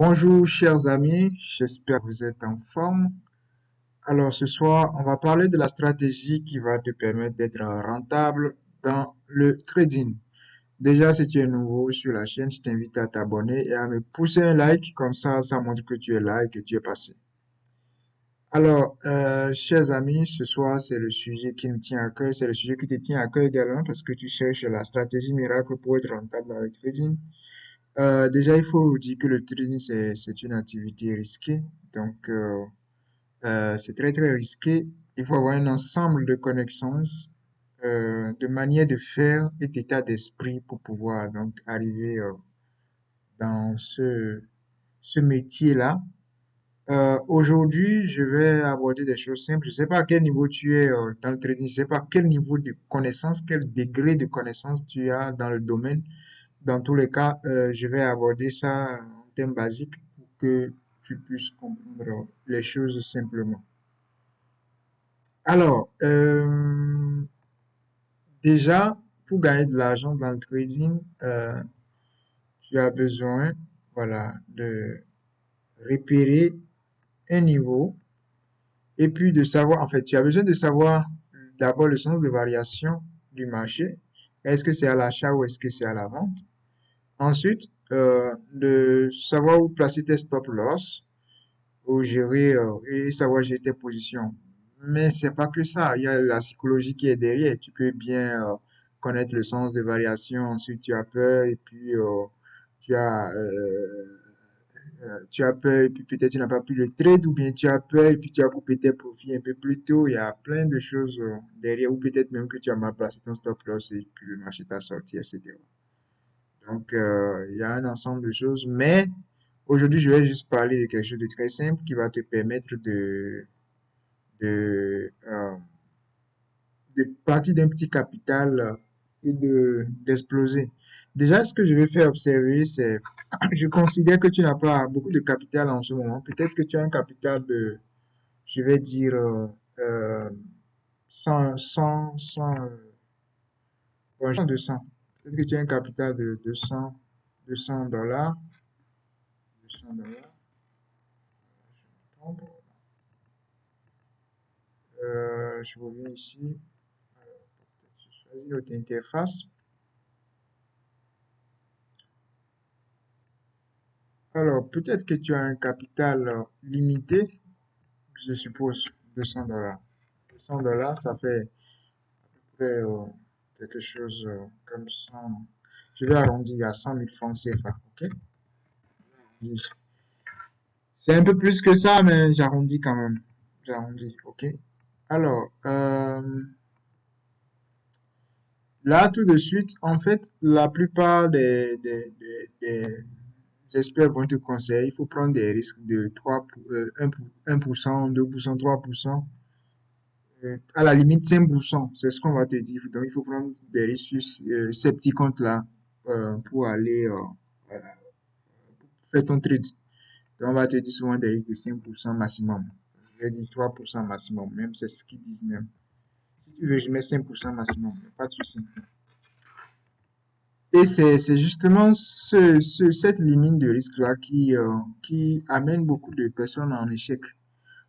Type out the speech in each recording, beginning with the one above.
Bonjour chers amis, j'espère que vous êtes en forme. Alors ce soir, on va parler de la stratégie qui va te permettre d'être rentable dans le trading. Déjà, si tu es nouveau sur la chaîne, je t'invite à t'abonner et à me pousser un like, comme ça montre que tu es là et que tu es passé. Alors, chers amis, ce soir, c'est le sujet qui me tient à cœur, c'est le sujet qui te tient à cœur également parce que tu cherches la stratégie miracle pour être rentable dans le trading. Déjà, il faut dire que le trading, c'est une activité risquée. Donc, c'est très, très risqué. Il faut avoir un ensemble de connaissances, de manières de faire et d'état d'esprit pour pouvoir donc arriver dans ce métier-là. Aujourd'hui, je vais aborder des choses simples. Je sais pas à quel niveau tu es dans le trading. Je sais pas quel niveau de connaissance, quel degré de connaissance tu as dans le domaine. Dans tous les cas, je vais aborder ça en termes basiques pour que tu puisses comprendre les choses simplement. Alors, déjà, pour gagner de l'argent dans le trading, tu as besoin, voilà, de repérer un niveau et puis de savoir, en fait, tu as besoin de savoir d'abord le sens de variation du marché. Est-ce que c'est à l'achat ou est-ce que c'est à la vente? Ensuite, de savoir où placer tes stop loss ou gérer et savoir gérer tes positions. Mais c'est pas que ça. Il y a la psychologie qui est derrière. Tu peux bien connaître le sens des variations. Ensuite, tu as peur et puis tu as tu as peur et puis peut-être tu n'as pas pu le trade ou bien tu as peur et puis tu as coupé tes profits un peu plus tôt. Il y a plein de choses derrière ou peut-être même que tu as mal placé ton stop loss et puis le marché t'a sorti, etc. Donc, il y a un ensemble de choses, mais aujourd'hui, je vais juste parler de quelque chose de très simple qui va te permettre de, euh, de partir d'un petit capital et d'exploser. Déjà, ce que je vais faire observer, c'est, je considère que tu n'as pas beaucoup de capital en ce moment. Peut-être que tu as un capital de, je vais dire, 100, 100, 100, 200. Peut-être que tu as un capital de 200 dollars, 200 dollars. Je reviens ici. Alors, je choisis notre interface. Alors, peut-être que tu as un capital limité, je suppose 200 dollars. 200 dollars, ça fait à peu près quelque chose comme 100. Je vais arrondir à 100 000 francs CFA, ok? C'est un peu plus que ça, mais j'arrondis quand même. J'arrondis, ok? Alors, là, tout de suite, en fait, la plupart des experts vont te conseiller, il faut prendre des risques de 3, 1%, 2%, 3%, à la limite 5%, c'est ce qu'on va te dire. Donc, il faut prendre des risques sur ces petits comptes-là pour aller voilà, faire ton trade. Donc, on va te dire souvent des risques de 5% maximum. Je vais dire 3% maximum, même c'est ce qu'ils disent même. Si tu veux, je mets 5% maximum, pas de souci. Et c'est justement cette limite de risque-là qui amène beaucoup de personnes en échec.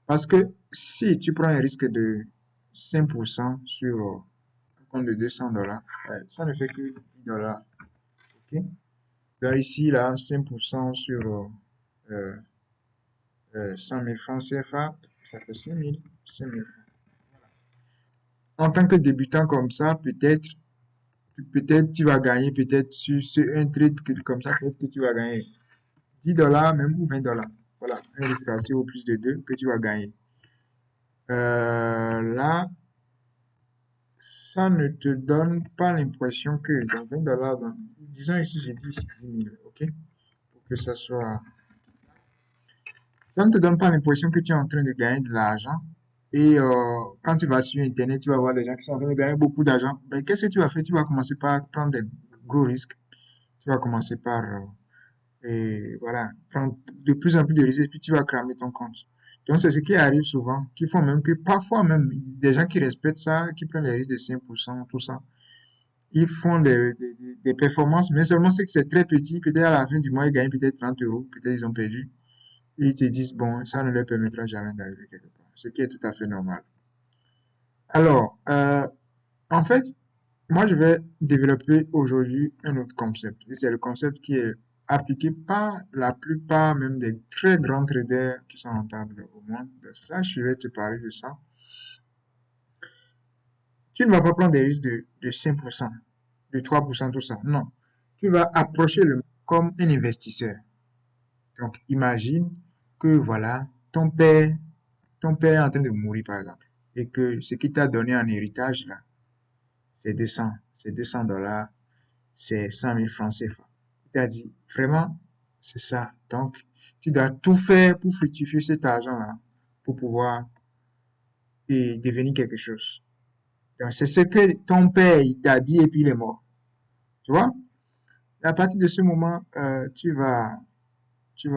Parce que si tu prends un risque de 5% sur un compte de 200 dollars, ça ne fait que 10 dollars. Ok? Donc ici, là, 5% sur 100 000 francs CFA, ça fait 5 000 francs. En tant que débutant comme ça, peut-être tu vas gagner, peut-être sur un trade comme ça, peut-être que tu vas gagner 10 dollars, même ou 20 dollars. Voilà, un risque ratio au plus de 2 que tu vas gagner. Là, ça ne te donne pas l'impression que dans 20 dollars, disons ici, j'ai dit ici 10 000, ok? Pour que ça soit. Ça ne te donne pas l'impression que tu es en train de gagner de l'argent. Et quand tu vas sur Internet, tu vas voir des gens qui sont en train de gagner beaucoup d'argent. Ben, qu'est-ce que tu vas faire? Tu vas commencer par prendre des gros risques. Tu vas commencer par et voilà, prendre de plus en plus de risques et puis tu vas cramer ton compte. Donc c'est ce qui arrive souvent, qui font même que parfois même des gens qui respectent ça, qui prennent les risques de 5%, tout ça, ils font des performances, mais seulement c'est que c'est très petit. Peut-être à la fin du mois, ils gagnent peut-être 30 euros. Peut-être ils ont perdu. Et ils te disent, bon, ça ne leur permettra jamais d'arriver quelque part. Ce qui est tout à fait normal. Alors, en fait, moi, je vais développer aujourd'hui un autre concept. Et c'est le concept qui est appliqué par la plupart même des très grands traders qui sont rentables au monde. Donc, ça, je vais te parler de ça. Tu ne vas pas prendre des risques de 5%, de 3%, tout ça. Non. Tu vas approcher le comme un investisseur. Donc, imagine que voilà, ton père est en train de mourir, par exemple, et que ce qu'il t'a donné en héritage, là, c'est 200 dollars, c'est 100 000 francs CFA. Il t'a dit, vraiment, c'est ça. Donc, tu dois tout faire pour fructifier cet argent-là, pour pouvoir devenir quelque chose. Donc, c'est ce que ton père, il t'a dit et puis il est mort. Tu vois? Et à partir de ce moment, tu vas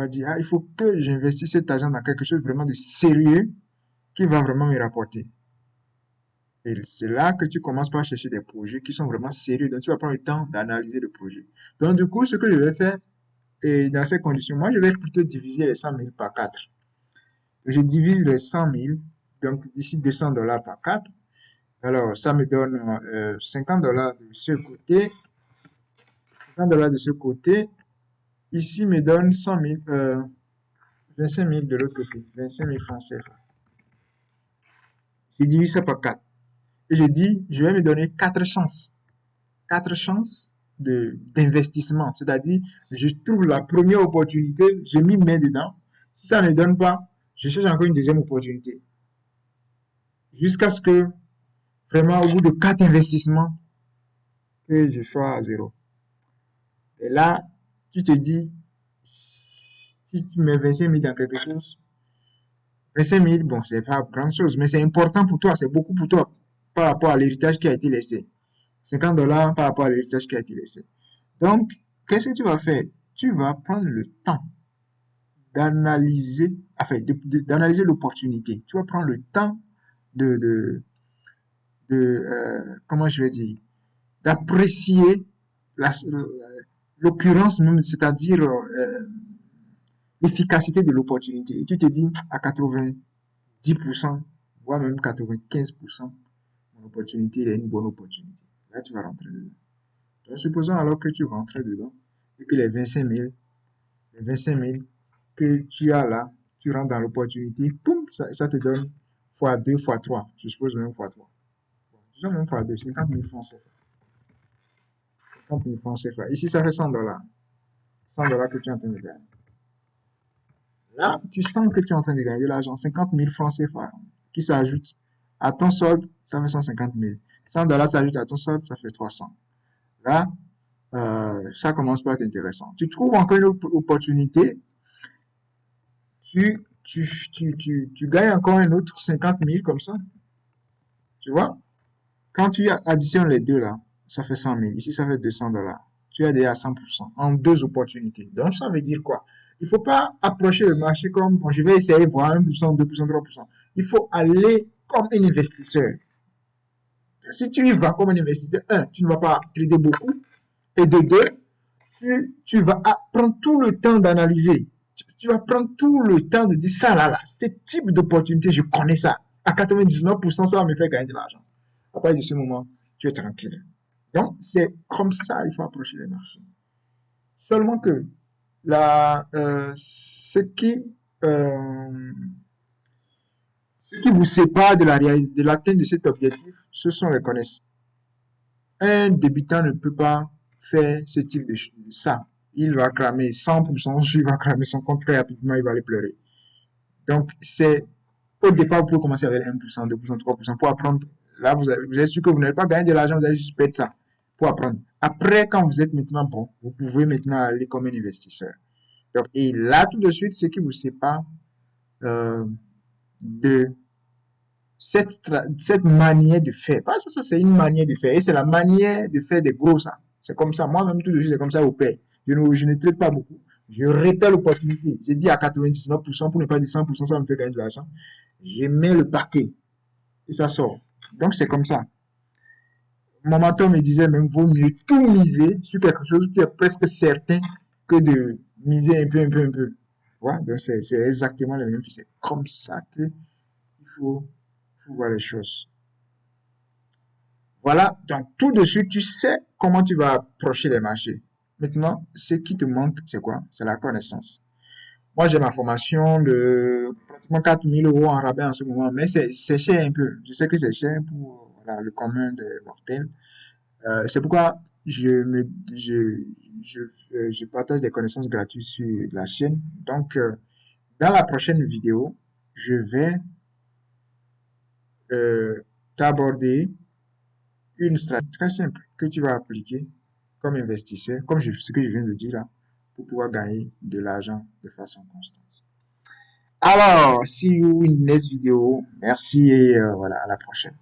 dire, ah, il faut que j'investisse cet argent dans quelque chose vraiment de sérieux qui va vraiment me rapporter. Et c'est là que tu commences par chercher des projets qui sont vraiment sérieux. Donc, tu vas prendre le temps d'analyser le projet. Donc, du coup, ce que je vais faire, et dans ces conditions, moi, je vais plutôt diviser les 100 000 par 4. Je divise les 100 000, donc d'ici 200 dollars par 4. Alors, ça me donne 50 dollars de ce côté, 50 dollars de ce côté. Ici, me donne 100 000, 25 000 de l'autre côté, 25 000 francs CFA. Je divise ça par 4. Et je dis, je vais me donner 4 chances. 4 chances d'investissement. C'est-à-dire, je trouve la première opportunité, je m'y mets dedans. Si ça ne donne pas, je cherche encore une deuxième opportunité. Jusqu'à ce que, vraiment, au bout de 4 investissements, que je sois à zéro. Et là, tu te dis, si tu mets 25 000 dans quelque chose, 25 000, bon, c'est pas grand chose, mais c'est important pour toi, c'est beaucoup pour toi par rapport à l'héritage qui a été laissé. 50 dollars par rapport à l'héritage qui a été laissé. Donc, qu'est-ce que tu vas faire? Tu vas prendre le temps d'analyser, enfin, d'analyser l'opportunité. Tu vas prendre le temps de, de, comment je vais dire, d'apprécier l'occurrence même, c'est-à-dire l'efficacité de l'opportunité. Et tu te dis à 90%, voire même 95%, mon opportunité est une bonne opportunité. Là, tu vas rentrer dedans. Donc, supposons alors que tu rentres dedans et que les 25 000 que tu as là, tu rentres dans l'opportunité, poum, ça te donne fois 2, fois 3. Je suppose même fois 3. Bon, disons même fois 2, 50 000 francs CFA. 50 000 francs CFA. Ici, ça fait 100 dollars. 100 dollars que tu es en train de gagner. Là, tu sens que tu es en train de gagner de l'argent. 50 000 francs CFA qui s'ajoutent à ton solde, ça fait 150 000. 100 dollars s'ajoute à ton solde, ça fait 300. Là, ça commence par être intéressant. Tu trouves encore une opportunité, tu gagnes encore un autre 50 000 comme ça. Tu vois? Quand tu additionnes les deux là, ça fait 100 000. Ici, ça fait 200 dollars. Tu es déjà à 100% en deux opportunités. Donc, ça veut dire quoi? Il ne faut pas approcher le marché comme, bon, je vais essayer voir 1%, 2%, 3%. Il faut aller comme un investisseur. Si tu y vas comme un investisseur, un, tu ne vas pas trader beaucoup. Et de deux, tu vas prendre tout le temps d'analyser. Tu vas prendre tout le temps de dire ça là, ce type d'opportunité, je connais ça. À 99%, ça va me faire gagner de l'argent. À partir de ce moment, tu es tranquille. Donc, c'est comme ça qu'il faut approcher les marchés. Seulement que euh, ce qui vous sépare de l'atteinte de cet objectif, ce sont les connaissances. Un débutant ne peut pas faire ce type de ça. Il va cramer 100%, il va cramer son compte très rapidement, il va aller pleurer. Donc, c'est au départ, vous pouvez commencer avec 1%, 2%, 3% pour apprendre. Là, vous êtes sûr que vous n'allez pas gagner de l'argent, vous allez juste perdre ça pour apprendre. Après, quand vous êtes maintenant bon, vous pouvez maintenant aller comme un investisseur. Donc, et là, tout de suite, ce qui vous sépare euh, de cette manière de faire. Parce que ça, c'est une manière de faire. Et c'est la manière de faire des gros, ça. C'est comme ça. Moi-même, tout de suite, c'est comme ça au paye. Je ne traite pas beaucoup. Je répète l'opportunité. J'ai dit à 99% pour ne pas dire 100%, ça me fait gagner de l'argent. Je mets le paquet et ça sort. Donc, c'est comme ça. mon mentor me disait même, vaut mieux tout miser sur quelque chose qui est presque certain que de miser un peu. Voilà, donc c'est exactement le même. C'est comme ça que il faut voir les choses. Voilà, donc tout de suite, tu sais comment tu vas approcher les marchés. Maintenant, ce qui te manque, c'est quoi? C'est la connaissance. Moi, j'ai ma formation de pratiquement 4 000 € en rabais en ce moment, mais c'est cher un peu. Je sais que c'est cher pour voilà, le commun des mortels. C'est pourquoi je, je, je partage des connaissances gratuites sur la chaîne. Donc, dans la prochaine vidéo, je vais t'aborder une stratégie très simple que tu vas appliquer comme investisseur, comme ce que je viens de dire là, pour pouvoir gagner de l'argent de façon constante. Alors, see you in the next video. Merci et voilà, à la prochaine.